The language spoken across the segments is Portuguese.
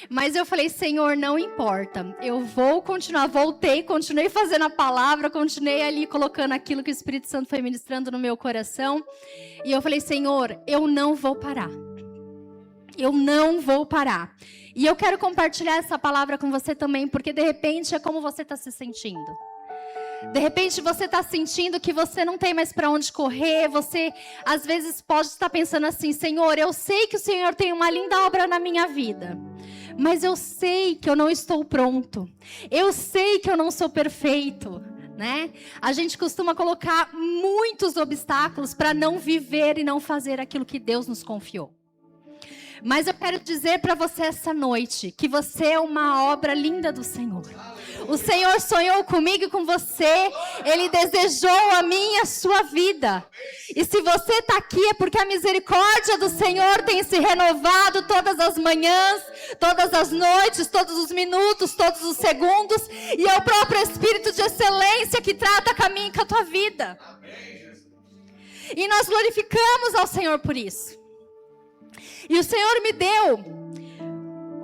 Mas eu falei, Senhor, não importa. Eu vou continuar. Continuei fazendo a palavra, continuei ali colocando aquilo que o Espírito Santo foi ministrando no meu coração. E eu falei, Senhor, eu não vou parar. Eu não vou parar. E eu quero compartilhar essa palavra com você também, porque de repente é como você está se sentindo. De repente você está sentindo que você não tem mais para onde correr. Você às vezes pode estar pensando assim, Senhor, eu sei que o Senhor tem uma linda obra na minha vida, mas eu sei que eu não estou pronto. Eu sei que eu não sou perfeito, né? A gente costuma colocar muitos obstáculos para não viver e não fazer aquilo que Deus nos confiou. Mas eu quero dizer para você essa noite que você é uma obra linda do Senhor. O Senhor sonhou comigo e com você. Ele desejou a minha e a sua vida. E se você está aqui é porque a misericórdia do Senhor tem se renovado todas as manhãs, todas as noites, todos os minutos, todos os segundos. E é o próprio Espírito de excelência que trata com a minha e com a tua vida. E nós glorificamos ao Senhor por isso. E o Senhor me deu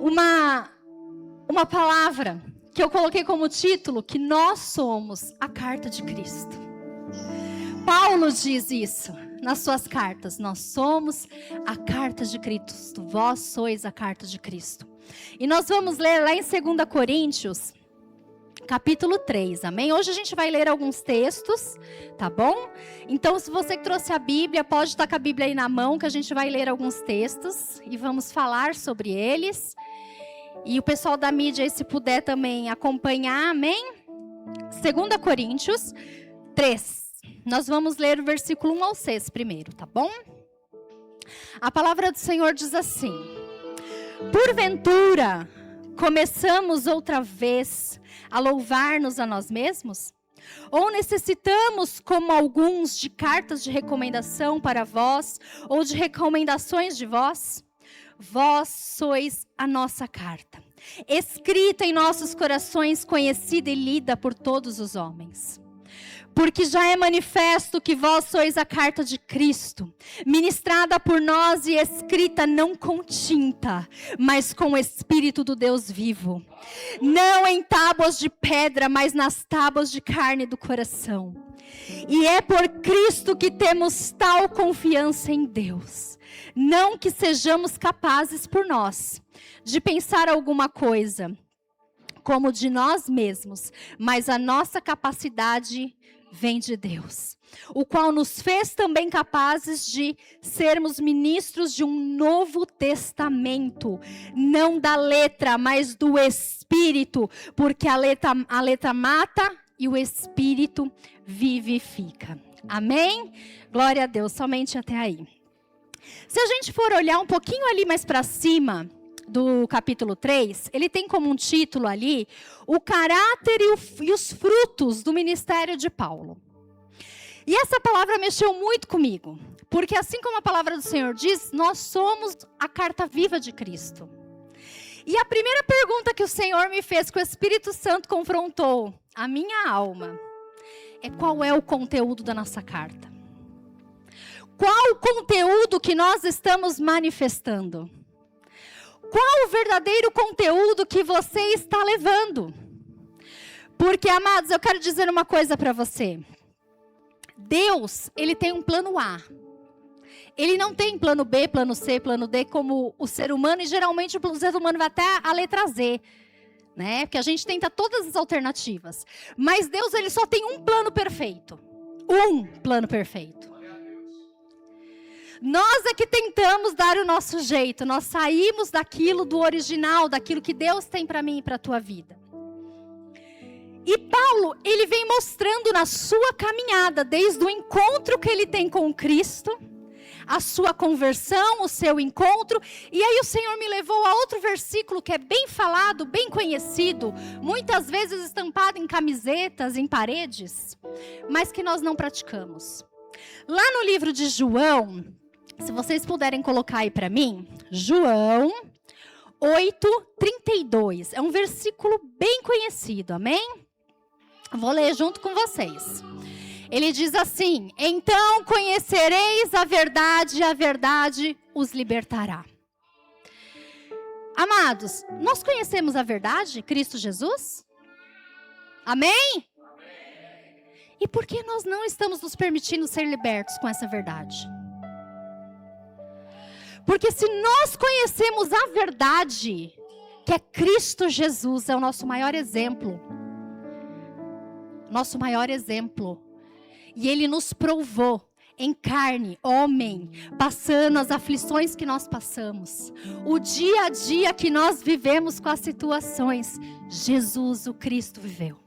uma palavra que eu coloquei como título, que nós somos a carta de Cristo. Paulo diz isso nas suas cartas. Nós somos a carta de Cristo. Vós sois a carta de Cristo. E nós vamos ler lá em 2 Coríntios, capítulo 3, amém? Hoje a gente vai ler alguns textos, tá bom? Então, se você que trouxe a Bíblia, pode estar com a Bíblia aí na mão, que a gente vai ler alguns textos e vamos falar sobre eles. E o pessoal da mídia aí, se puder também acompanhar, amém? 2 Coríntios 3. Nós vamos ler o versículo 1 ao 6 primeiro, tá bom? A palavra do Senhor diz assim: porventura, começamos outra vez a louvar-nos a nós mesmos? Ou necessitamos, como alguns, de cartas de recomendação para vós, ou de recomendações de vós? Vós sois a nossa carta, escrita em nossos corações, conhecida e lida por todos os homens. Porque já é manifesto que vós sois a carta de Cristo, ministrada por nós e escrita não com tinta, mas com o Espírito do Deus vivo. Não em tábuas de pedra, mas nas tábuas de carne do coração. E é por Cristo que temos tal confiança em Deus. Não que sejamos capazes por nós de pensar alguma coisa como de nós mesmos, mas a nossa capacidade vem de Deus, o qual nos fez também capazes de sermos ministros de um novo testamento, não da letra, mas do Espírito, porque a letra mata e o Espírito vivifica. Amém? Glória a Deus, somente até aí. Se a gente for olhar um pouquinho ali mais para cima do capítulo 3, ele tem como um título ali o caráter e os frutos do ministério de Paulo. E essa palavra mexeu muito comigo, porque assim como a palavra do Senhor diz, nós somos a carta viva de Cristo. E a primeira pergunta que o Senhor me fez, que o Espírito Santo confrontou a minha alma, é: qual é o conteúdo da nossa carta? Qual o conteúdo que nós estamos manifestando? Qual o verdadeiro conteúdo que você está levando? Porque, amados, eu quero dizer uma coisa para você. Deus, ele tem um plano A. Ele não tem plano B, plano C, plano D como o ser humano. E geralmente o ser humano vai até a letra Z, né? Porque a gente tenta todas as alternativas. Mas Deus, ele só tem um plano perfeito. Um plano perfeito. Nós é que tentamos dar o nosso jeito. Nós saímos daquilo do original, daquilo que Deus tem para mim e para a tua vida. E Paulo, ele vem mostrando na sua caminhada, desde o encontro que ele tem com Cristo, a sua conversão, o seu encontro. E aí o Senhor me levou a outro versículo que é bem falado, bem conhecido, muitas vezes estampado em camisetas, em paredes, mas que nós não praticamos. Lá no livro de João, se vocês puderem colocar aí para mim, João 8:32. É um versículo bem conhecido, amém? Vou ler junto com vocês. Ele diz assim: então conhecereis a verdade, e a verdade os libertará. Amados, nós conhecemos a verdade, Cristo Jesus? Amém? E por que nós não estamos nos permitindo ser libertos com essa verdade? Porque se nós conhecemos a verdade, que é Cristo Jesus, é o nosso maior exemplo. Nosso maior exemplo. E Ele nos provou em carne, homem, passando as aflições que nós passamos. O dia a dia que nós vivemos com as situações, Jesus, o Cristo, viveu.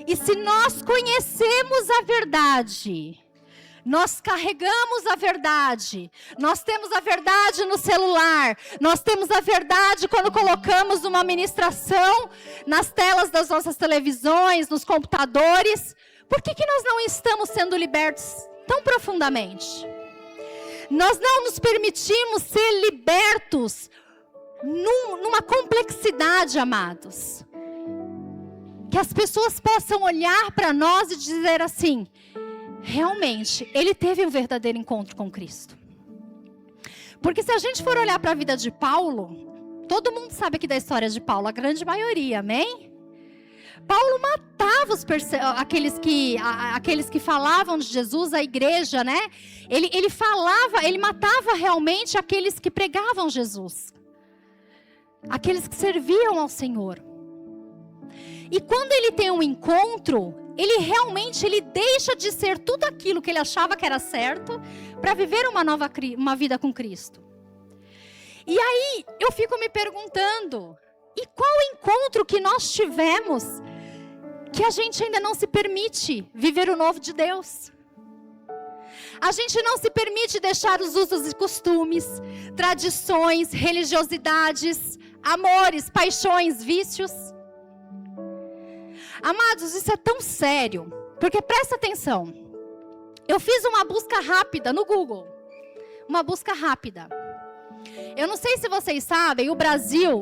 E se nós conhecemos a verdade, nós carregamos a verdade, nós temos a verdade no celular, nós temos a verdade quando colocamos uma ministração nas telas das nossas televisões, nos computadores, por que nós não estamos sendo libertos tão profundamente? Nós não nos permitimos ser libertos numa complexidade, amados. Que as pessoas possam olhar para nós e dizer assim, realmente, ele teve um verdadeiro encontro com Cristo. Porque se a gente for olhar para a vida de Paulo, todo mundo sabe aqui da história de Paulo, a grande maioria, amém? Paulo matava aqueles que falavam de Jesus, a igreja, né? Ele matava realmente aqueles que pregavam Jesus. Aqueles que serviam ao Senhor. E quando ele tem um encontro, ele deixa de ser tudo aquilo que ele achava que era certo para viver uma vida com Cristo. E aí eu fico me perguntando, e qual encontro que nós tivemos que a gente ainda não se permite viver o novo de Deus? A gente não se permite deixar os usos e costumes, tradições, religiosidades, amores, paixões, vícios. Amados, isso é tão sério, porque presta atenção. Eu fiz uma busca rápida no Google. Uma busca rápida. Eu não sei se vocês sabem,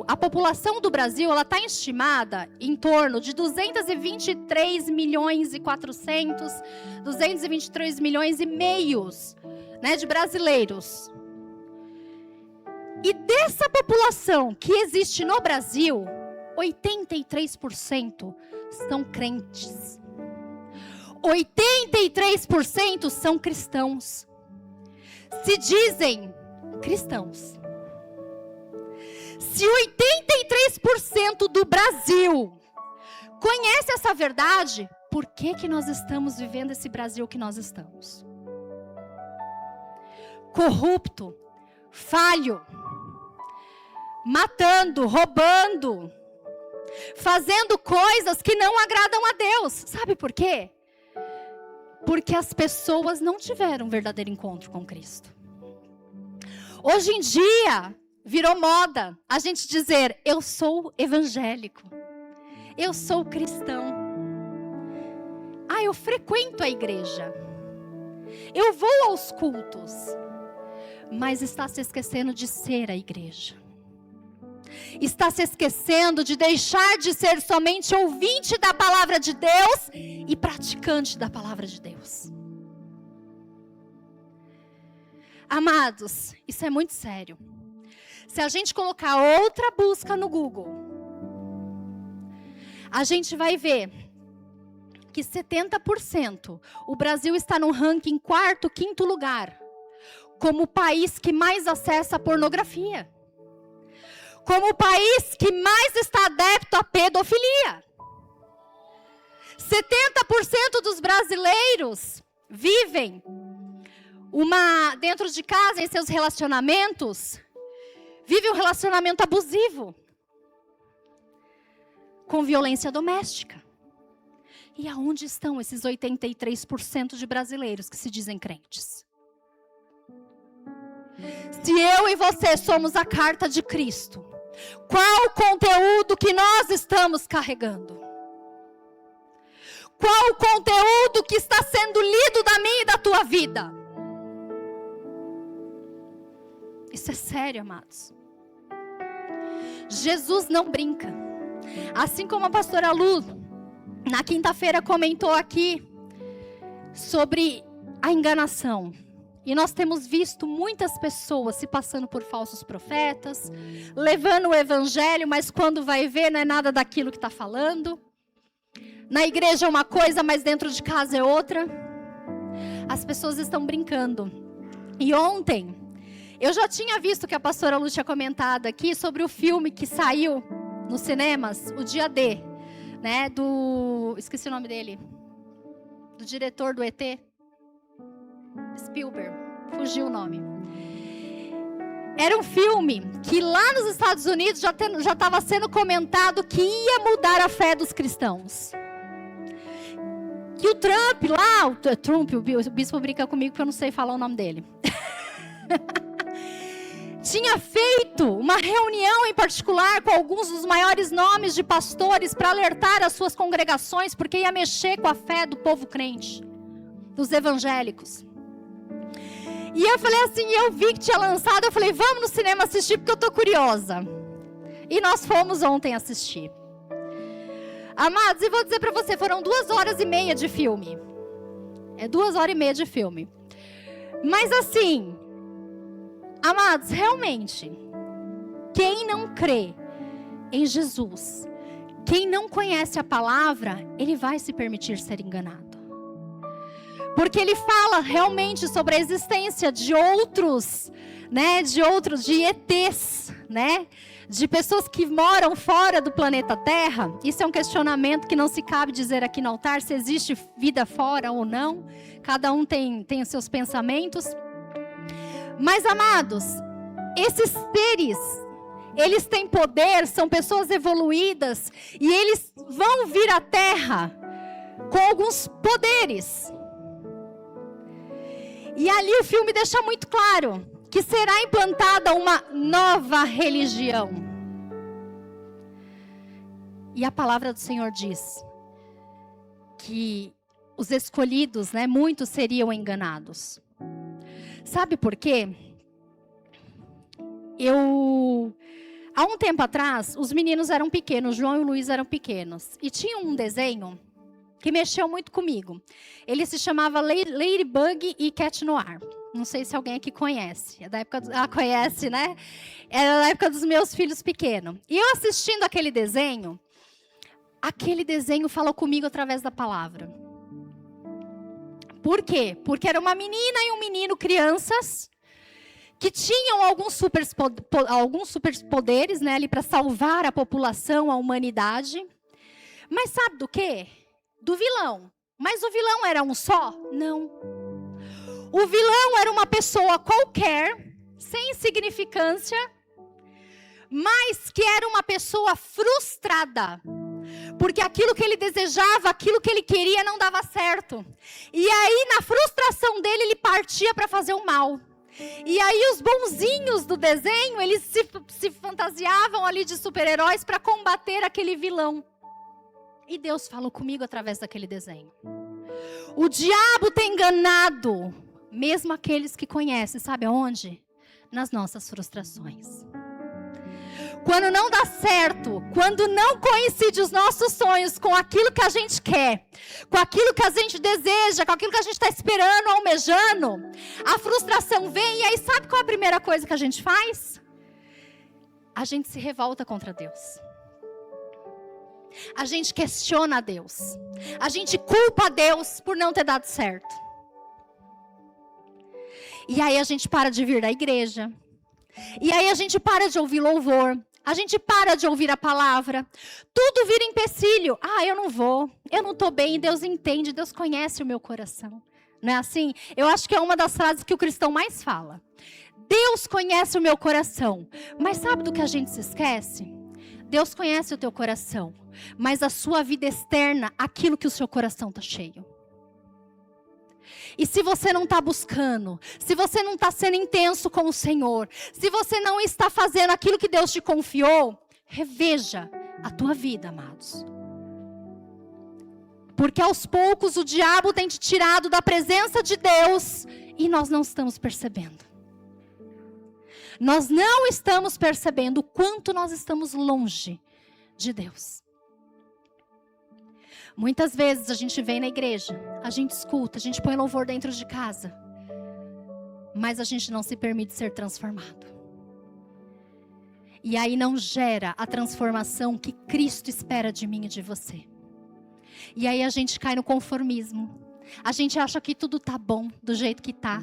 a população do Brasil, ela está estimada em torno de 223 milhões e 400, 223 milhões e meios, né, de brasileiros. E dessa população que existe no Brasil, 83% são crentes. 83% são cristãos. Se dizem cristãos. Se 83% do Brasil conhece essa verdade, por que nós estamos vivendo esse Brasil que nós estamos? Corrupto, falho, matando, roubando, fazendo coisas que não agradam a Deus. Sabe por quê? Porque as pessoas não tiveram um verdadeiro encontro com Cristo. Hoje em dia, virou moda a gente dizer, eu sou evangélico, eu sou cristão. Eu frequento a igreja, eu vou aos cultos, mas está se esquecendo de ser a igreja. Está se esquecendo de deixar de ser somente ouvinte da palavra de Deus e praticante da palavra de Deus. Amados, isso é muito sério. Se a gente colocar outra busca no Google, a gente vai ver que 70%, o Brasil está no ranking 4º, 5º lugar, como o país que mais acessa a pornografia. Como o país que mais está adepto à pedofilia. 70% dos brasileiros vivem dentro de casa, em seus relacionamentos, vivem um relacionamento abusivo, com violência doméstica. E aonde estão esses 83% de brasileiros que se dizem crentes? Se eu e você somos a carta de Cristo, qual o conteúdo que nós estamos carregando? Qual o conteúdo que está sendo lido da minha e da tua vida? Isso é sério, amados. Jesus não brinca. Assim como a pastora Lu, na quinta-feira, comentou aqui sobre a enganação. E nós temos visto muitas pessoas se passando por falsos profetas, levando o evangelho, mas quando vai ver não é nada daquilo que está falando. Na igreja é uma coisa, mas dentro de casa é outra. As pessoas estão brincando. E ontem, eu já tinha visto que a pastora Lu tinha comentado aqui sobre o filme que saiu nos cinemas, o Dia D, né, esqueci o nome dele, do diretor do ET, Spielberg, fugiu o nome. Era um filme que lá nos Estados Unidos já estava sendo comentado que ia mudar a fé dos cristãos. Que o Trump lá, o bispo brinca comigo porque eu não sei falar o nome dele. Tinha feito uma reunião em particular com alguns dos maiores nomes de pastores para alertar as suas congregações, porque ia mexer com a fé do povo crente, dos evangélicos. E eu falei assim, eu vi que tinha lançado, eu falei, vamos no cinema assistir porque eu tô curiosa. E nós fomos ontem assistir. Amados, e vou dizer para você, foram 2h30 de filme. É 2h30 de filme. Mas assim, amados, realmente, quem não crê em Jesus, quem não conhece a palavra, ele vai se permitir ser enganado. Porque ele fala realmente sobre a existência de outros, né, de ETs, né, de pessoas que moram fora do planeta Terra. Isso é um questionamento que não se cabe dizer aqui no altar, se existe vida fora ou não. Cada um tem os seus pensamentos. Mas, amados, esses seres, eles têm poder, são pessoas evoluídas, e eles vão vir à Terra com alguns poderes. E ali o filme deixa muito claro que será implantada uma nova religião. E a palavra do Senhor diz que os escolhidos, né, muitos seriam enganados. Sabe por quê? Há um tempo atrás, os meninos eram pequenos, João e o Luiz eram pequenos. E tinha um desenho que mexeu muito comigo. Ele se chamava Ladybug e Cat Noir. Não sei se alguém aqui conhece. É da época conhece, né? Era da época dos meus filhos pequenos. E eu assistindo aquele desenho falou comigo através da palavra. Por quê? Porque era uma menina e um menino, crianças, que tinham alguns superpoderes, né, ali para salvar a população, a humanidade. Mas sabe do quê? Do vilão. Mas o vilão era um só? Não. O vilão era uma pessoa qualquer, sem insignificância, mas que era uma pessoa frustrada. Porque aquilo que ele desejava, aquilo que ele queria não dava certo. E aí, na frustração dele, ele partia para fazer o mal. E aí, os bonzinhos do desenho, eles se fantasiavam ali de super-heróis para combater aquele vilão. E Deus falou comigo através daquele desenho. O diabo tem enganado, mesmo aqueles que conhecem, sabe aonde? Nas nossas frustrações. Quando não dá certo, quando não coincide os nossos sonhos com aquilo que a gente quer, com aquilo que a gente deseja, com aquilo que a gente está esperando, almejando, a frustração vem e aí sabe qual é a primeira coisa que a gente faz? A gente se revolta contra Deus. A gente questiona a Deus. A gente culpa a Deus por não ter dado certo. E aí a gente para de vir da igreja. E aí a gente para de ouvir louvor. A gente para de ouvir a palavra. Tudo vira empecilho. Eu não vou. Eu não estou bem. Deus entende. Deus conhece o meu coração. Não é assim? Eu acho que é uma das frases que o cristão mais fala. Deus conhece o meu coração. Mas sabe do que a gente se esquece? Deus conhece o teu coração, mas a sua vida externa, aquilo que o seu coração está cheio. E se você não está buscando, se você não está sendo intenso com o Senhor, se você não está fazendo aquilo que Deus te confiou, reveja a tua vida, amados. Porque aos poucos o diabo tem te tirado da presença de Deus e nós não estamos percebendo. Nós não estamos percebendo o quanto nós estamos longe de Deus. Muitas vezes a gente vem na igreja, a gente escuta, a gente põe louvor dentro de casa. mas a gente não se permite ser transformado. E aí não gera a transformação que Cristo espera de mim e de você. E aí a gente cai no conformismo. A gente acha que tudo tá bom do jeito que tá.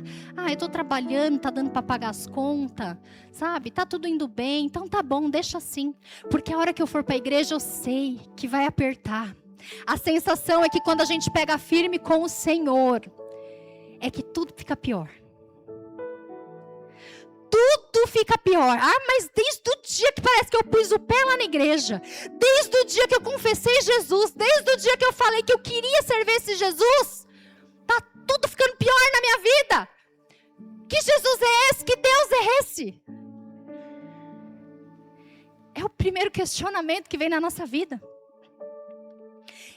Eu tô trabalhando, tá dando para pagar as contas, sabe? Tá tudo indo bem, então tá bom, deixa assim. Porque a hora que eu for para a igreja eu sei que vai apertar. A sensação é que quando a gente pega firme com o Senhor, é que tudo fica pior. Tudo fica pior. Mas desde o dia que parece que eu pus o pé lá na igreja, desde o dia que eu confessei Jesus, desde o dia que eu falei que eu queria servir esse Jesus, tá tudo ficando pior na minha vida. Que Jesus é esse? Que Deus é esse? É o primeiro questionamento que vem na nossa vida.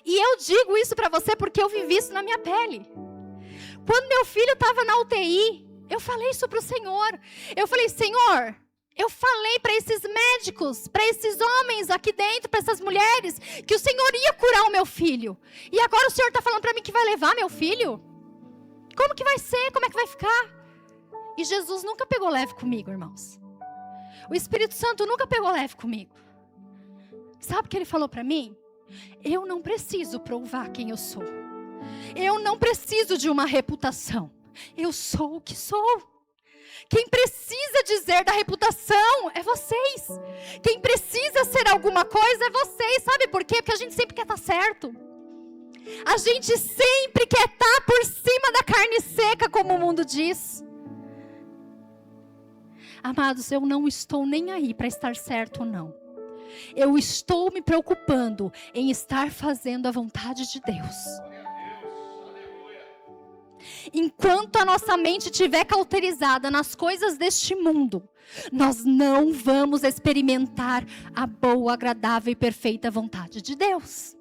E eu digo isso para você porque eu vivi isso na minha pele. Quando meu filho estava na UTI, eu falei isso para o Senhor. Eu falei, Senhor, eu falei para esses médicos, para esses homens aqui dentro, para essas mulheres, que o Senhor ia curar o meu filho. E agora o Senhor está falando para mim que vai levar meu filho? Como que vai ser? Como é que vai ficar? E Jesus nunca pegou leve comigo, irmãos. O Espírito Santo nunca pegou leve comigo. Sabe o que ele falou para mim? Eu não preciso provar quem eu sou. Eu não preciso de uma reputação. Eu sou o que sou. Quem precisa dizer da reputação é vocês. Quem precisa ser alguma coisa é vocês. Sabe por quê? Porque a gente sempre quer estar certo. A gente sempre quer estar por cima da carne seca, como o mundo diz. Amados, eu não estou nem aí para estar certo ou não. Eu estou me preocupando em estar fazendo a vontade de Deus. Enquanto a nossa mente estiver cauterizada nas coisas deste mundo, nós não vamos experimentar a boa, agradável e perfeita vontade de Deus.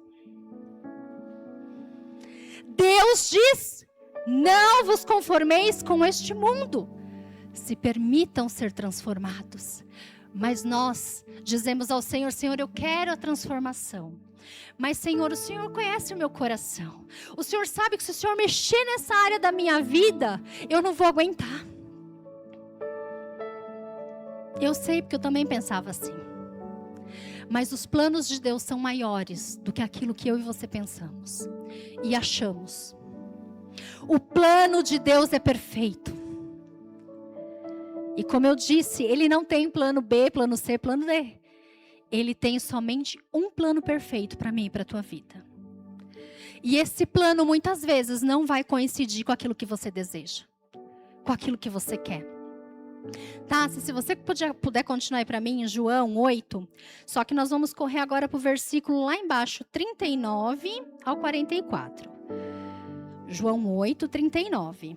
Deus diz: não vos conformeis com este mundo, se permitam ser transformados. Mas nós dizemos ao Senhor: Senhor, eu quero a transformação. Mas, Senhor, o Senhor conhece o meu coração. O Senhor sabe que se o Senhor mexer nessa área da minha vida, eu não vou aguentar. Eu sei, porque eu também pensava assim. Mas os planos de Deus são maiores do que aquilo que eu e você pensamos e achamos. O plano de Deus é perfeito. E como eu disse, Ele não tem plano B, plano C, plano D. Ele tem somente um plano perfeito para mim e para a tua vida. E esse plano muitas vezes não vai coincidir com aquilo que você deseja, com aquilo que você quer. Tá, se você puder continuar aí para mim em João 8, só que nós vamos correr agora para o versículo lá embaixo, 39 ao 44. João 8, 39.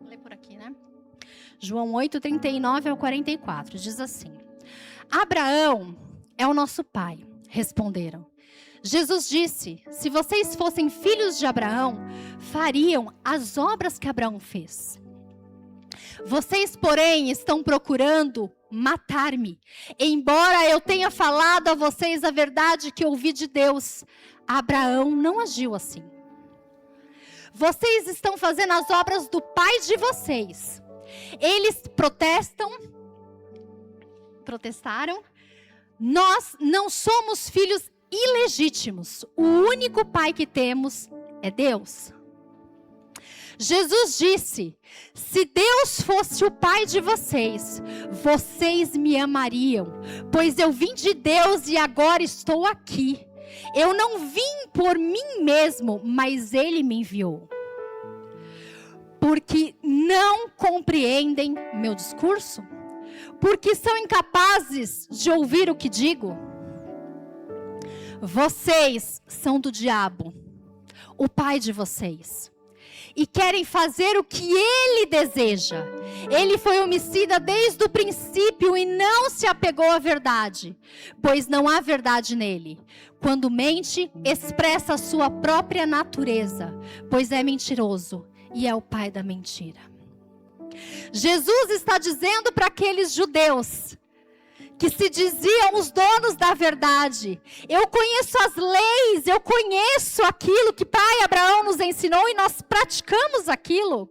Vou ler por aqui, né? João 8, 39 ao 44, diz assim: Abraão é o nosso pai, responderam. Jesus disse: se vocês fossem filhos de Abraão, fariam as obras que Abraão fez. Vocês, porém, estão procurando matar-me, embora eu tenha falado a vocês a verdade que ouvi de Deus. Abraão não agiu assim. Vocês estão fazendo as obras do pai de vocês. Eles protestaram. Nós não somos filhos ilegítimos. O único pai que temos é Deus. Jesus disse: se Deus fosse o pai de vocês, vocês me amariam, pois eu vim de Deus e agora estou aqui. Eu não vim por mim mesmo, mas Ele me enviou. Porque não compreendem meu discurso? Porque são incapazes de ouvir o que digo? Vocês são do diabo, o pai de vocês, e querem fazer o que ele deseja. Ele foi homicida desde o princípio e não se apegou à verdade, pois não há verdade nele. Quando mente, expressa a sua própria natureza, pois é mentiroso e é o pai da mentira. Jesus está dizendo para aqueles judeus que se diziam os donos da verdade. Eu conheço as leis, eu conheço aquilo que pai Abraão nos ensinou e nós praticamos aquilo.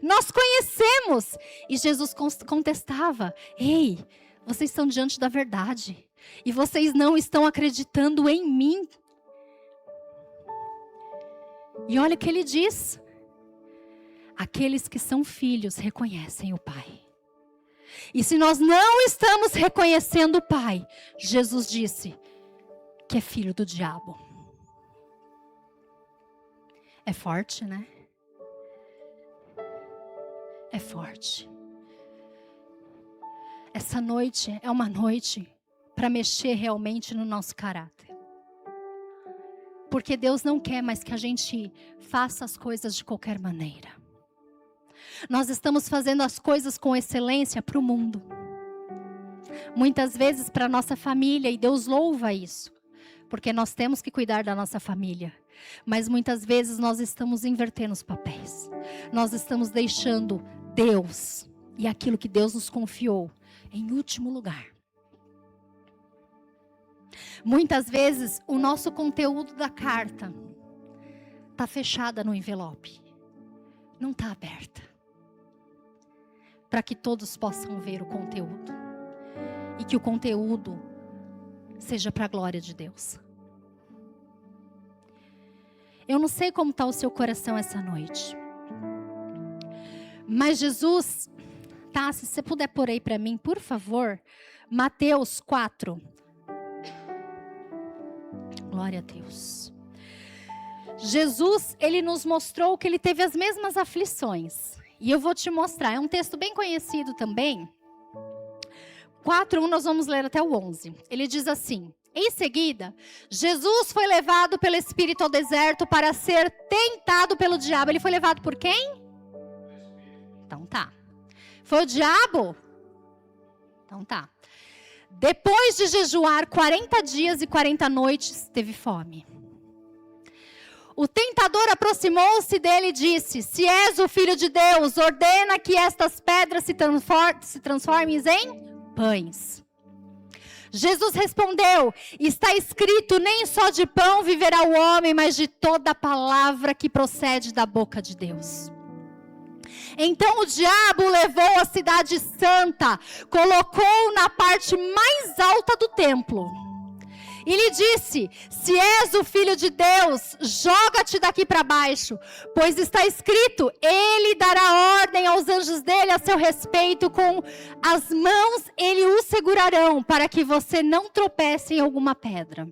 Nós conhecemos. E Jesus contestava: ei, vocês estão diante da verdade e vocês não estão acreditando em mim. E olha o que ele diz: aqueles que são filhos reconhecem o Pai. E se nós não estamos reconhecendo o Pai, Jesus disse que é filho do diabo. É forte, né? É forte. Essa noite é uma noite para mexer realmente no nosso caráter. Porque Deus não quer mais que a gente faça as coisas de qualquer maneira. Nós estamos fazendo as coisas com excelência para o mundo. Muitas vezes para a nossa família, e Deus louva isso. Porque nós temos que cuidar da nossa família. Mas muitas vezes nós estamos invertendo os papéis. Nós estamos deixando Deus e aquilo que Deus nos confiou em último lugar. Muitas vezes o nosso conteúdo da carta está fechada no envelope. Não está aberta. Para que todos possam ver o conteúdo. E que o conteúdo seja para a glória de Deus. Eu não sei como está o seu coração essa noite. Mas Jesus, tá? Se você puder pôr aí para mim, por favor. Mateus 4. Glória a Deus. Jesus, ele nos mostrou que ele teve as mesmas aflições. E eu vou te mostrar. É um texto bem conhecido também. 4:1, nós vamos ler até o 11. Ele diz assim: em seguida, Jesus foi levado pelo Espírito ao deserto para ser tentado pelo diabo. Ele foi levado por quem? Então tá. Foi o diabo? Então tá. Depois de jejuar 40 dias e 40 noites, teve fome. O tentador aproximou-se dele e disse: se és o Filho de Deus, ordena que estas pedras se transformem em pães. Jesus respondeu: está escrito, nem só de pão viverá o homem, mas de toda palavra que procede da boca de Deus. Então o diabo levou a cidade santa, colocou na parte mais alta do templo. E lhe disse: se és o Filho de Deus, joga-te daqui para baixo, pois está escrito, ele dará ordem aos anjos dele a seu respeito, com as mãos ele o segurarão, para que você não tropece em alguma pedra.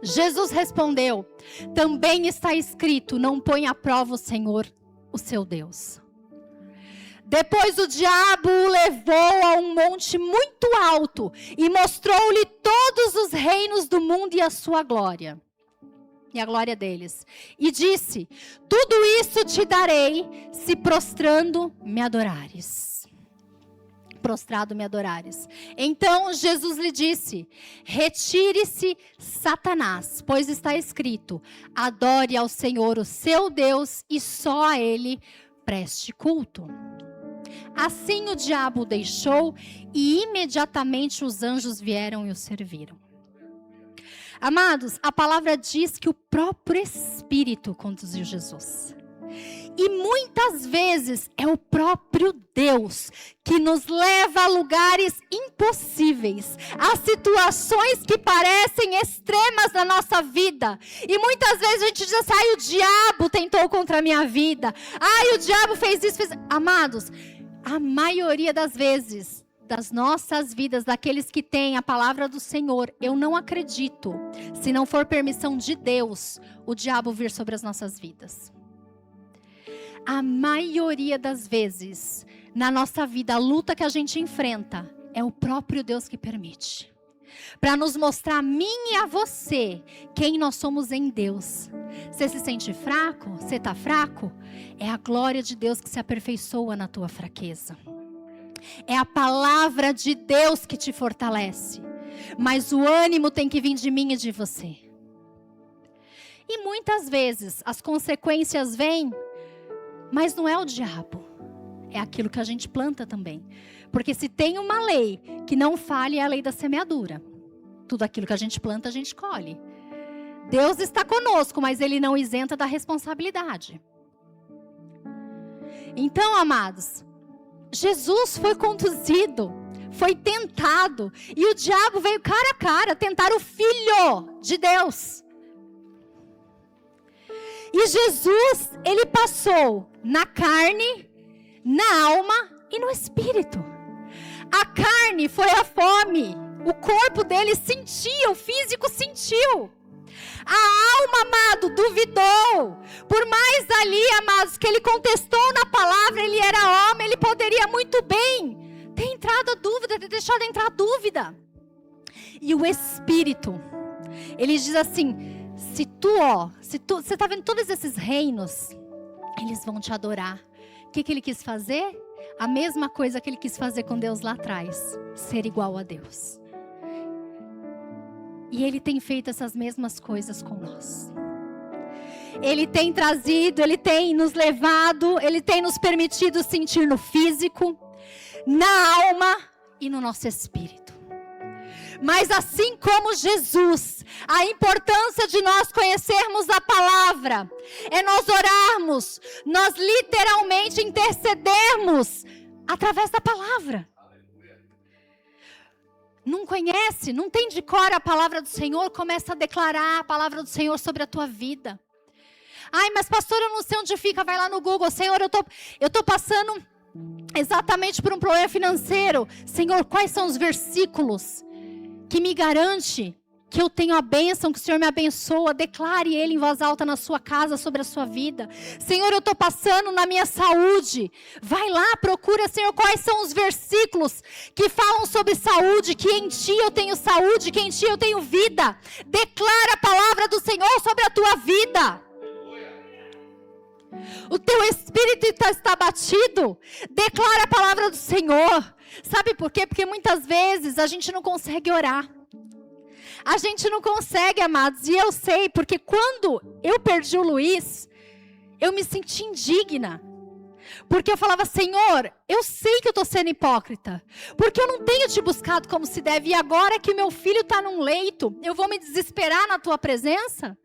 Jesus respondeu: também está escrito, não põe à prova o Senhor, o seu Deus. Depois o diabo o levou a um monte muito alto e mostrou-lhe todos os reinos do mundo e a sua glória. E a glória deles. E disse: tudo isso te darei se prostrando me adorares. Prostrado me adorares. Então Jesus lhe disse: retire-se, Satanás, pois está escrito, adore ao Senhor o seu Deus e só a ele preste culto. Assim o diabo o deixou e imediatamente os anjos vieram e o serviram. Amados, a palavra diz que o próprio Espírito conduziu Jesus. E muitas vezes é o próprio Deus que nos leva a lugares impossíveis, a situações que parecem extremas na nossa vida. E muitas vezes a gente diz assim: ai, o diabo tentou contra a minha vida. Ai, o diabo fez isso, fez... Amados, a maioria das vezes das nossas vidas, daqueles que têm a palavra do Senhor, eu não acredito, se não for permissão de Deus, o diabo vir sobre as nossas vidas. A maioria das vezes, na nossa vida, a luta que a gente enfrenta, é o próprio Deus que permite. Para nos mostrar a mim e a você, quem nós somos em Deus. Você se sente fraco? Você está fraco? É a glória de Deus que se aperfeiçoa na tua fraqueza. É a palavra de Deus que te fortalece. Mas o ânimo tem que vir de mim e de você. E muitas vezes as consequências vêm, mas não é o diabo. é aquilo que a gente planta também. Porque se tem uma lei que não falha, é a lei da semeadura. Tudo aquilo que a gente planta, a gente colhe. Deus está conosco, mas Ele não isenta da responsabilidade. Então, amados, Jesus foi conduzido, foi tentado, e o diabo veio cara a cara tentar o Filho de Deus. E Jesus, Ele passou na carne, na alma e no espírito. A carne foi a fome, o corpo dele sentia, o físico sentiu. A alma, amado, duvidou. Por mais ali, amados, que ele contestou na palavra, ele era homem, ele poderia muito bem ter entrado a dúvida, ter deixado entrar a dúvida. E o Espírito, ele diz assim, você está vendo todos esses reinos, eles vão te adorar. O que ele quis fazer? A mesma coisa que ele quis fazer com Deus lá atrás, ser igual a Deus. E Ele tem feito essas mesmas coisas com nós. Ele tem trazido, Ele tem nos levado, Ele tem nos permitido sentir no físico, na alma e no nosso espírito. Mas assim como Jesus, a importância de nós conhecermos a palavra, é nós orarmos, nós literalmente intercedermos através da palavra. Não conhece, não tem de cor a palavra do Senhor, começa a declarar a palavra do Senhor sobre a tua vida. Ai, mas pastor, eu não sei onde fica, vai lá no Google. Senhor, eu tô passando exatamente por um problema financeiro. Senhor, quais são os versículos que me garante que eu tenho a bênção, que o Senhor me abençoa? Declare ele em voz alta na sua casa, sobre a sua vida. Senhor, eu estou passando na minha saúde. Vai lá, procura, Senhor, quais são os versículos que falam sobre saúde, que em Ti eu tenho saúde, que em Ti eu tenho vida. Declara a palavra do Senhor sobre a tua vida. O teu espírito está abatido. Declara a palavra do Senhor. Sabe por quê? Porque muitas vezes a gente não consegue orar. A gente não consegue, amados, e eu sei, porque quando eu perdi o Luiz, eu me senti indigna. Porque eu falava, Senhor, eu sei que eu estou sendo hipócrita, porque eu não tenho te buscado como se deve, e agora que meu filho está num leito, eu vou me desesperar na tua presença?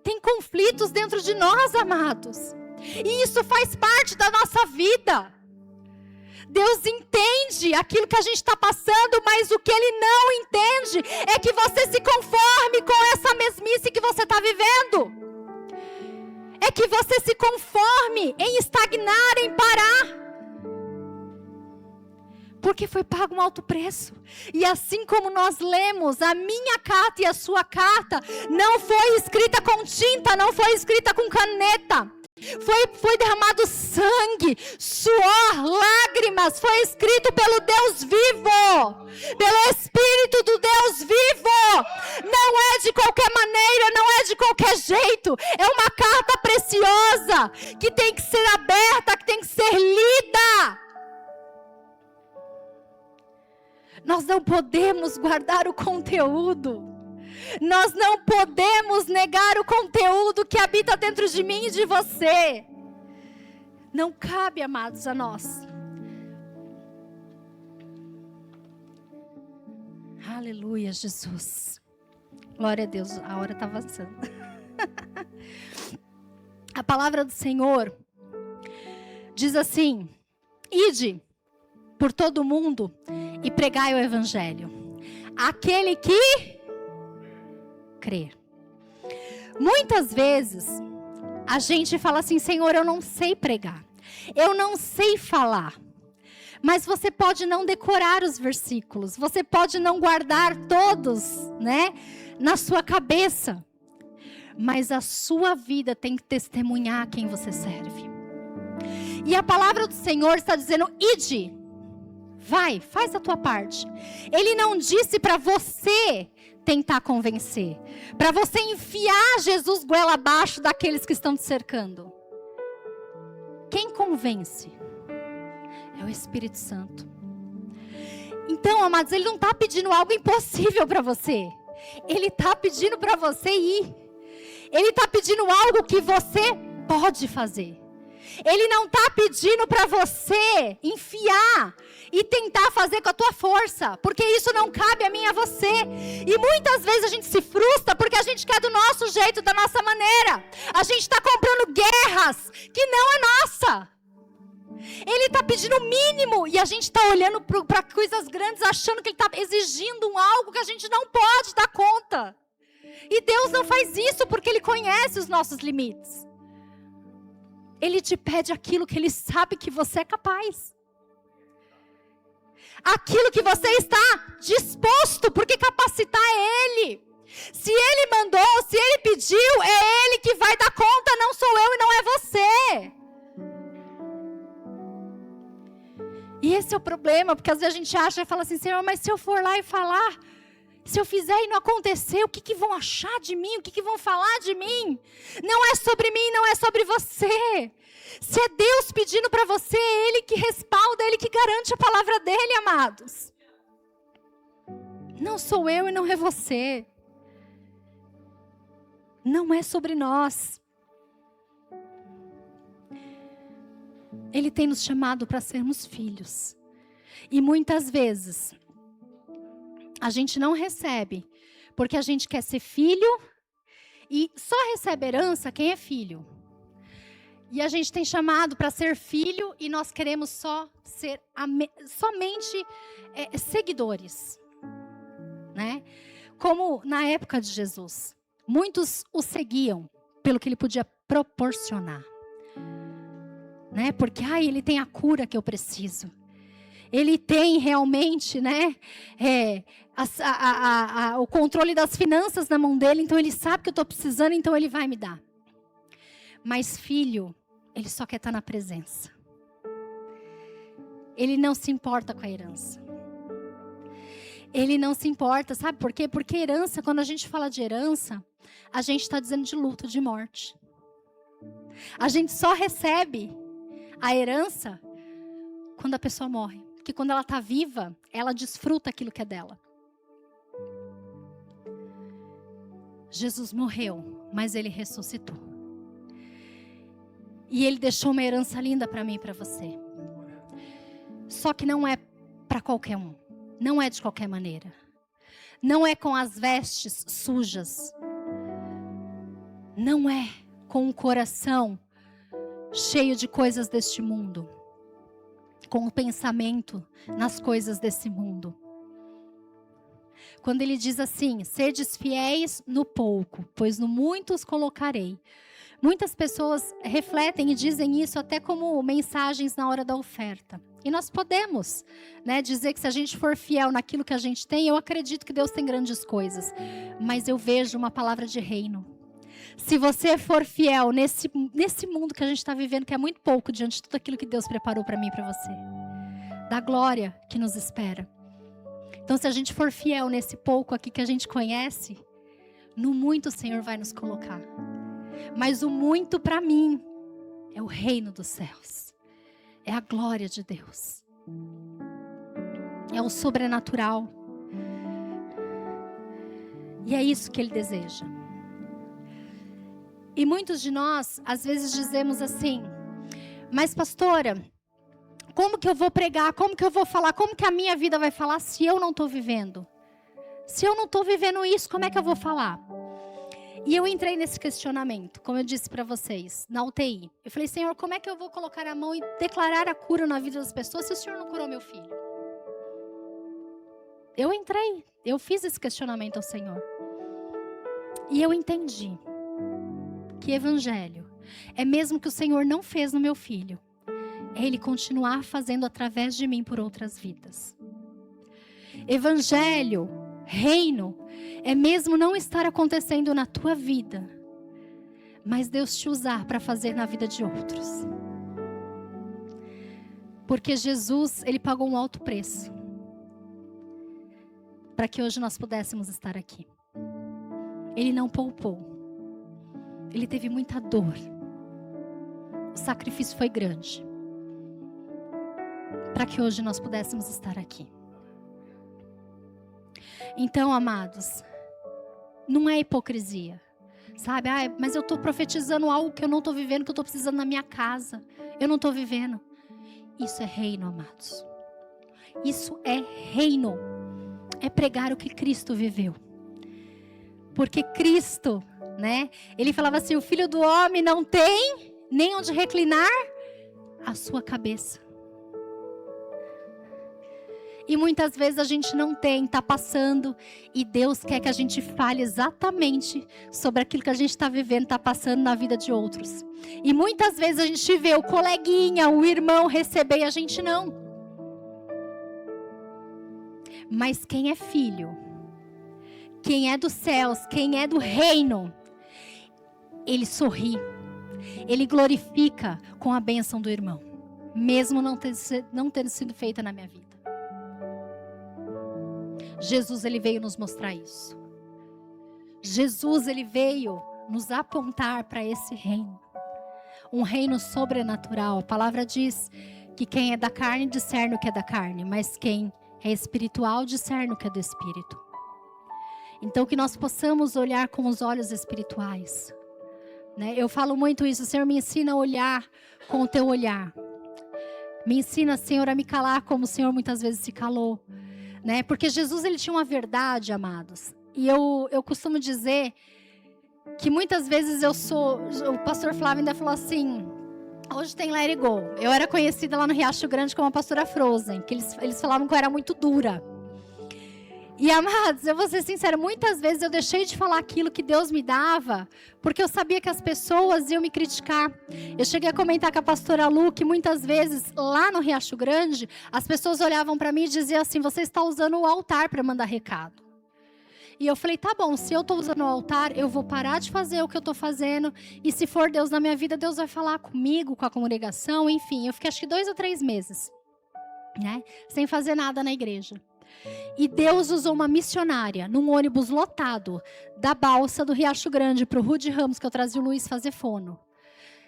Tem conflitos dentro de nós, amados, e isso faz parte da nossa vida. Deus entende aquilo que a gente está passando, mas o que Ele não entende é que você se conforme com essa mesmice que você está vivendo. É que você se conforme em estagnar, em parar. Porque foi pago um alto preço. E assim como nós lemos, a minha carta e a sua carta não foi escrita com tinta, não foi escrita com caneta. Foi derramado sangue, suor, lágrimas. Foi escrito pelo Deus vivo, pelo Espírito do Deus vivo. Não é de qualquer maneira, não é de qualquer jeito. É uma carta preciosa que tem que ser aberta, que tem que ser lida. Nós não podemos guardar o conteúdo. Nós não podemos negar o conteúdo que habita dentro de mim e de você. Não cabe, amados, a nós. Aleluia, Jesus. Glória a Deus, a hora está avançando. A palavra do Senhor diz assim: ide por todo o mundo e pregai o evangelho. Aquele que crer. Muitas vezes a gente fala assim: Senhor, eu não sei pregar, eu não sei falar. Mas você pode não decorar os versículos, você pode não guardar todos, né, na sua cabeça, mas a sua vida tem que testemunhar a quem você serve. E a palavra do Senhor está dizendo: ide, vai, faz a tua parte. Ele não disse para você tentar convencer, para você enfiar Jesus goela abaixo daqueles que estão te cercando. Quem convence é o Espírito Santo. Então, amados, Ele não está pedindo algo impossível para você. Ele está pedindo para você ir. Ele está pedindo algo que você pode fazer. Ele não está pedindo para você enfiar e tentar fazer com a tua força, porque isso não cabe a mim e a você. E muitas vezes a gente se frustra porque a gente quer do nosso jeito, da nossa maneira. A gente está comprando guerras que não é nossa. Ele está pedindo o mínimo e a gente está olhando para coisas grandes, achando que ele está exigindo algo que a gente não pode dar conta. E Deus não faz isso porque Ele conhece os nossos limites. Ele te pede aquilo que Ele sabe que você é capaz. Aquilo que você está disposto, porque capacitar é Ele. Se Ele mandou, se Ele pediu, é Ele que vai dar conta, não sou eu e não é você. E esse é o problema, porque às vezes a gente acha e fala assim, Senhor, mas se eu for lá e falar, se eu fizer e não acontecer, o que vão achar de mim? O que vão falar de mim? Não é sobre mim, não é sobre você. Se é Deus pedindo para você, é Ele que respalda, é Ele que garante a palavra dEle, amados. Não sou eu e não é você. Não é sobre nós. Ele tem nos chamado para sermos filhos. E muitas vezes a gente não recebe, porque a gente quer ser filho e só recebe herança quem é filho. E a gente tem chamado para ser filho e nós queremos só ser somente seguidores, né? Como na época de Jesus, muitos o seguiam pelo que ele podia proporcionar, né? Porque ele tem a cura que eu preciso. Ele tem realmente, né, o controle das finanças na mão dele, então ele sabe que eu estou precisando, então ele vai me dar. Mas filho, ele só quer estar na presença. Ele não se importa com a herança. Ele não se importa, sabe por quê? Porque herança, quando a gente fala de herança, a gente está dizendo de luto, de morte. A gente só recebe a herança quando a pessoa morre. Porque quando ela está viva, ela desfruta aquilo que é dela. Jesus morreu, mas Ele ressuscitou. E Ele deixou uma herança linda para mim e para você. Só que não é para qualquer um. Não é de qualquer maneira. Não é com as vestes sujas. Não é com o coração cheio de coisas deste mundo. Com o pensamento nas coisas desse mundo. Quando ele diz assim, sedes fiéis no pouco, pois no muito os colocarei. Muitas pessoas refletem e dizem isso até como mensagens na hora da oferta. E nós podemos, né, dizer que se a gente for fiel naquilo que a gente tem, eu acredito que Deus tem grandes coisas. Mas eu vejo uma palavra de reino. Se você for fiel nesse mundo que a gente está vivendo, que é muito pouco diante de tudo aquilo que Deus preparou para mim e para você. Da glória que nos espera. Então, se a gente for fiel nesse pouco aqui que a gente conhece, no muito o Senhor vai nos colocar. Mas o muito para mim é o reino dos céus. É a glória de Deus. É o sobrenatural. E é isso que Ele deseja. E muitos de nós, às vezes dizemos assim, mas pastora, como que eu vou pregar? Como que eu vou falar? Como que a minha vida vai falar se eu não estou vivendo? Se eu não estou vivendo isso, como é que eu vou falar? E eu entrei nesse questionamento, como eu disse para vocês, na UTI. Eu falei, Senhor, como é que eu vou colocar a mão e declarar a cura na vida das pessoas se o Senhor não curou meu filho? Eu fiz esse questionamento ao Senhor. E eu entendi que evangelho é mesmo que o Senhor não fez no meu filho, é Ele continuar fazendo através de mim por outras vidas. Evangelho, reino, é mesmo não estar acontecendo na tua vida, mas Deus te usar para fazer na vida de outros. Porque Jesus, Ele pagou um alto preço para que hoje nós pudéssemos estar aqui. Ele não poupou. Ele teve muita dor. O sacrifício foi grande. Para que hoje nós pudéssemos estar aqui. Então, amados, não é hipocrisia Sabe? Mas eu estou profetizando algo que eu não estou vivendo, que eu estou precisando na minha casa. Eu não estou vivendo. Isso é reino, amados. Isso é reino. É pregar o que Cristo viveu. Porque Cristo, né? Ele falava assim, o Filho do Homem não tem nem onde reclinar a sua cabeça. E muitas vezes a gente não tem, está passando, e Deus quer que a gente fale exatamente sobre aquilo que a gente está vivendo, está passando na vida de outros. E muitas vezes a gente vê o coleguinha, o irmão receber e a gente não. Mas quem é filho, quem é dos céus, quem é do reino, ele sorri, ele glorifica com a bênção do irmão, mesmo não tendo sido feita na minha vida. Jesus, ele veio nos mostrar isso. Jesus, ele veio nos apontar para esse reino. Um reino sobrenatural. A palavra diz que quem é da carne discerne o que é da carne, mas quem é espiritual discerne o que é do espírito. Então que nós possamos olhar com os olhos espirituais. Né? Eu falo muito isso, o Senhor me ensina a olhar com o teu olhar. Me ensina, Senhor, a me calar como o Senhor muitas vezes se calou. Né? Porque Jesus, ele tinha uma verdade, amados. E eu costumo dizer que muitas vezes o pastor Flávio ainda falou assim, hoje tem Let It Go. Eu era conhecida lá no Riacho Grande como a pastora Frozen, que eles falavam que eu era muito dura. E, amados, eu vou ser sincera, muitas vezes eu deixei de falar aquilo que Deus me dava, porque eu sabia que as pessoas iam me criticar. Eu cheguei a comentar com a pastora Lu, que muitas vezes, lá no Riacho Grande, as pessoas olhavam para mim e diziam assim, você está usando o altar para mandar recado. E eu falei, tá bom, se eu estou usando o altar, eu vou parar de fazer o que eu estou fazendo, e se for Deus na minha vida, Deus vai falar comigo, com a congregação, enfim. Eu fiquei acho que 2 ou 3 meses, né, sem fazer nada na igreja. E Deus usou uma missionária num ônibus lotado da balsa do Riacho Grande para o Rude Ramos, que eu trazia o Luiz fazer fono.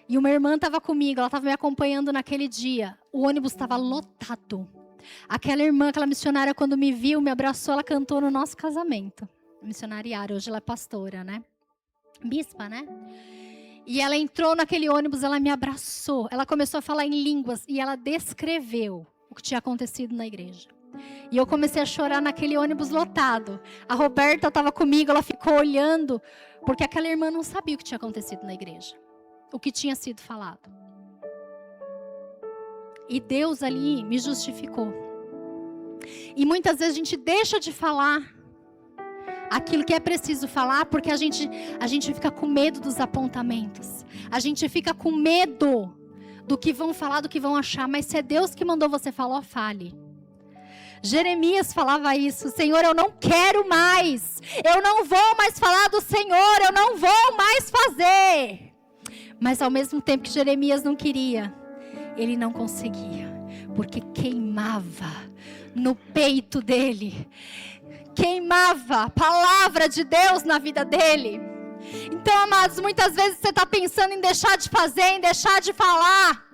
E uma irmã estava comigo, ela estava me acompanhando naquele dia. O ônibus estava lotado. Aquela irmã, aquela missionária, quando me viu, me abraçou, ela cantou no nosso casamento. Missionariária, hoje ela é pastora, né? Bispa, né? E ela entrou naquele ônibus, ela me abraçou. Ela começou a falar em línguas e ela descreveu o que tinha acontecido na igreja. E eu comecei a chorar naquele ônibus lotado. A Roberta estava comigo, ela ficou olhando, porque aquela irmã não sabia o que tinha acontecido na igreja, o que tinha sido falado. E Deus ali me justificou. E muitas vezes a gente deixa de falar aquilo que é preciso falar, porque a gente fica com medo dos apontamentos. A gente fica com medo do que vão falar, do que vão achar. Mas se é Deus que mandou você falar, fale. Jeremias falava isso, Senhor, eu não quero mais, eu não vou mais falar do Senhor, eu não vou mais fazer. Mas ao mesmo tempo que Jeremias não queria, ele não conseguia, porque queimava no peito dele, queimava a palavra de Deus na vida dele. Então, amados, muitas vezes você está pensando em deixar de fazer, em deixar de falar.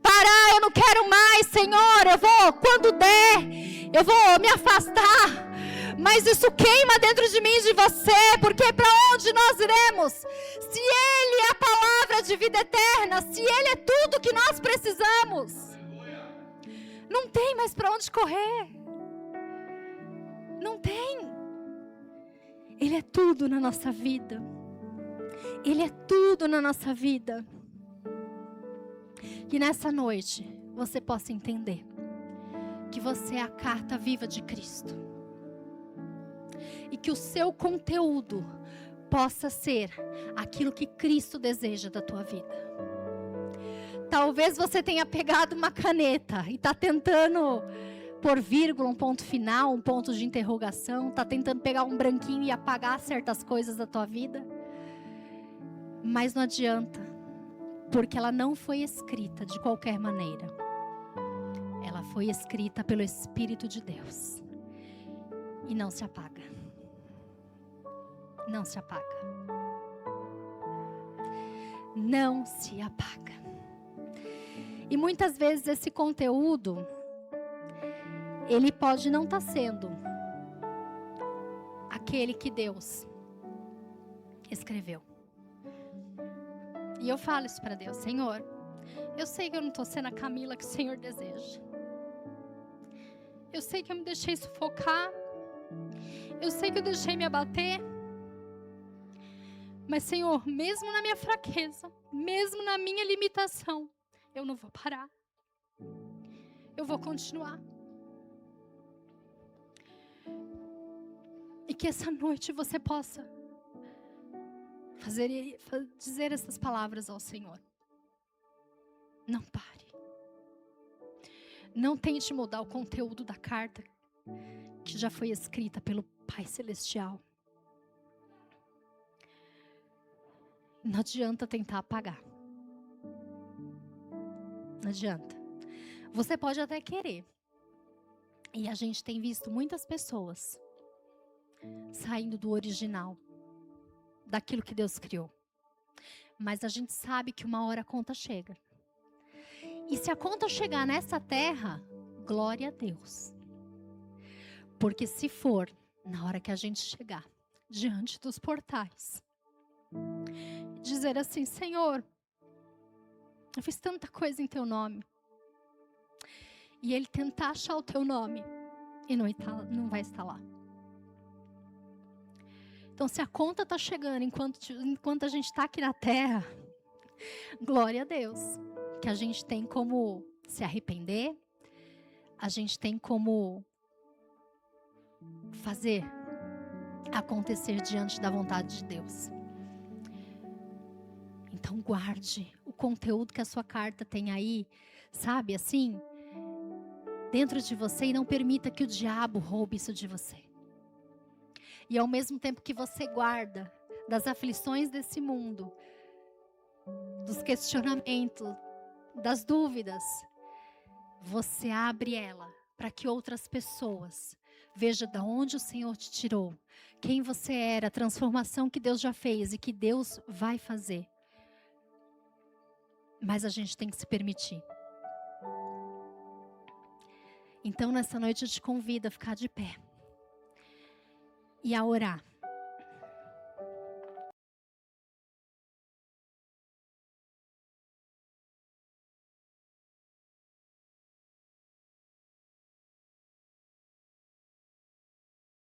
Parar, eu não quero mais, Senhor, eu vou, quando der, eu vou me afastar. Mas isso queima dentro de mim e de você, porque para onde nós iremos? Se Ele é a palavra de vida eterna, se Ele é tudo que nós precisamos, não tem mais para onde correr. Não tem. Ele é tudo na nossa vida. Ele é tudo na nossa vida. Que nessa noite você possa entender que você é a carta viva de Cristo. E que o seu conteúdo possa ser aquilo que Cristo deseja da tua vida. Talvez você tenha pegado uma caneta e está tentando pôr vírgula, um ponto final, um ponto de interrogação. Está tentando pegar um branquinho e apagar certas coisas da tua vida. Mas não adianta. Porque ela não foi escrita de qualquer maneira. Ela foi escrita pelo Espírito de Deus. E não se apaga. Não se apaga. Não se apaga. E muitas vezes esse conteúdo, ele pode não estar sendo aquele que Deus escreveu. E eu falo isso para Deus: Senhor, eu sei que eu não estou sendo a Camila que o Senhor deseja. Eu sei que eu me deixei sufocar. Eu sei que eu deixei me abater. Mas, Senhor, mesmo na minha fraqueza, mesmo na minha limitação, eu não vou parar. Eu vou continuar. E que essa noite você possa dizer essas palavras ao Senhor. Não pare. Não tente mudar o conteúdo da carta que já foi escrita pelo Pai Celestial. Não adianta tentar apagar. Não adianta. Você pode até querer. E a gente tem visto muitas pessoas saindo do original, daquilo que Deus criou. Mas a gente sabe que uma hora a conta chega. E se a conta chegar nessa terra, glória a Deus. Porque se for, na hora que a gente chegar diante dos portais, dizer assim: Senhor, eu fiz tanta coisa em teu nome. E ele tentar achar o teu nome e não vai estar lá. Então, se a conta está chegando enquanto a gente está aqui na terra, glória a Deus, que a gente tem como se arrepender, a gente tem como fazer acontecer diante da vontade de Deus. Então, guarde o conteúdo que a sua carta tem aí, sabe, assim, dentro de você, e não permita que o diabo roube isso de você. E ao mesmo tempo que você guarda das aflições desse mundo, dos questionamentos, das dúvidas, você abre ela para que outras pessoas vejam de onde o Senhor te tirou, quem você era, a transformação que Deus já fez e que Deus vai fazer. Mas a gente tem que se permitir. Então, nessa noite eu te convido a ficar de pé e a orar.